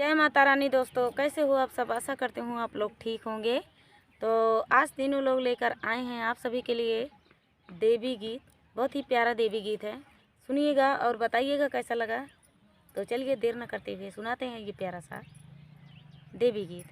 जय माता रानी दोस्तों, कैसे हो आप सब। आशा करते हूँ आप लोग ठीक होंगे। तो आज तीनों लोग लेकर आए हैं आप सभी के लिए देवी गीत। बहुत ही प्यारा देवी गीत है, सुनिएगा और बताइएगा कैसा लगा। तो चलिए देर न करते हुए सुनाते हैं ये प्यारा सा देवी गीत।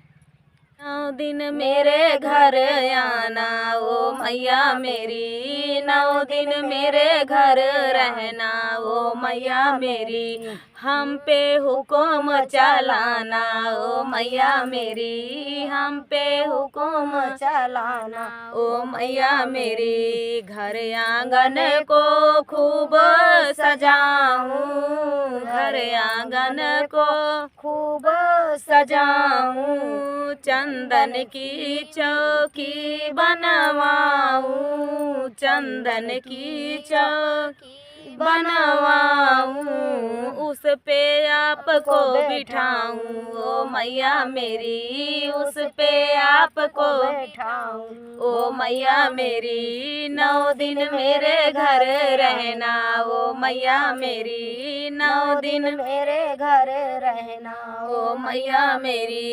9 दिन मेरे घर आना ओ मैया मेरी, 9 दिन मेरे घर रहना ओ मैया मेरी, हम पे हुक्म चलाना ओ मैया मेरी, हम पे हुक्म चलाना ओ मैया मेरी। घर आंगन को खूब सजाऊं, घर आंगन को खूब सजाऊं, चंदन की चौकी बनवाऊं, चंदन की चौकी बनवाऊं, उस पे आपको बिठाऊं ओ मैया मेरी, उस पे आपको बिठाऊं ओ मैया मेरी। 9 दिन मेरे घर रहना ओ मैया मेरी, 9 दिन मेरे घर रहना ओ मैया मेरी।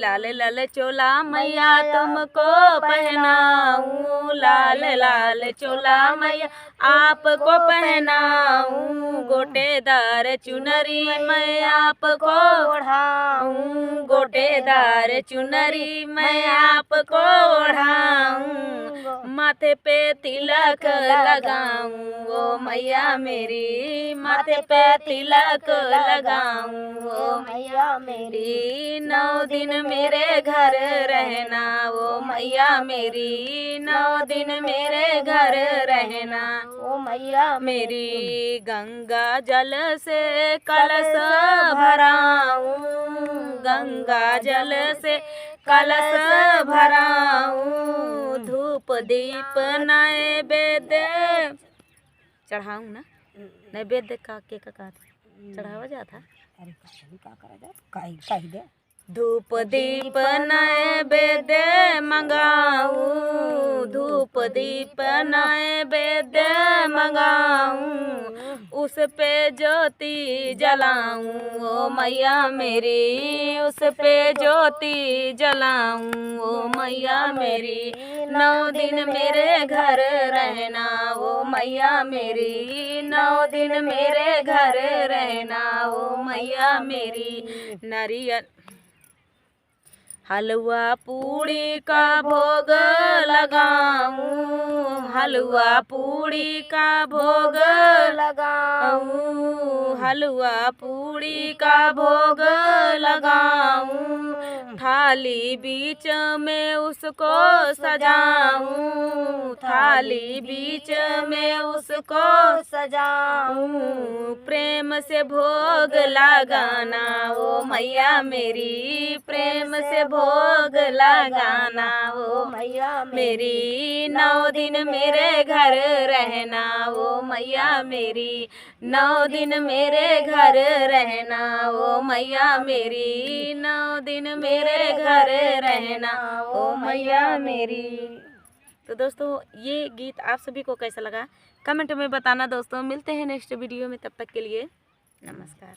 लाल लाल चोला मैया तुमको पहनाऊं, लाल लाल चोला मैया आपको पहनाऊं, गोटेदार चुनरी मैं आपको ओढ़ाऊं, गोटेदार चुनरी मैं आपको ओढ़ाऊं, माथे पे तिलक लगाऊं ओ मैया मेरी, माथे पे तिलक लगाऊं ओ मैया मेरी। 9 दिन मेरे घर रहना ओ मैया मेरी, 9 दिन मेरे घर रहना ओ मैया मेरी। गंगा जल से कलश भराऊं, गंगा जल से कलश भराऊं, धूप दीप नैवेद्य चढ़ाऊं ना, नैवेद्य का के का चढ़ावा जाता। अरे का करा जा कह दे। धूप दीप नैवेद्य मंगाऊं, धूप दीप नैवेद्य मंगाऊं, उस पे ज्योति जलाऊं ओ मैया मेरी, उस पे ज्योति जलाऊं ओ मैया मेरी। 9 दिन मेरे घर रहना ओ मैया मेरी, 9 दिन मेरे घर रहना ओ मैया मेरी। नारियल हलवा पूड़ी का भोग लगाऊं, हलवा पूड़ी का भोग लगाऊं, हलवा पूड़ी का भोग लगाऊं, थाली बीच में उसको सजाऊं, थाली बीच में उसको सजाऊं, प्रेम से भोग लगाना ओ मैया मेरी, प्रेम से भोग लगाना ओ मैया मेरी। 9 दिन मेरे घर रहना ओ मैया मेरी, 9 दिन मेरे घर रहना ओ मैया मेरी, 9 दिन मेरे घर रहना ओ मैया मेरी। तो दोस्तों ये गीत आप सभी को कैसा लगा कमेंट में बताना दोस्तों। मिलते हैं नेक्स्ट वीडियो में, तब तक के लिए नमस्कार।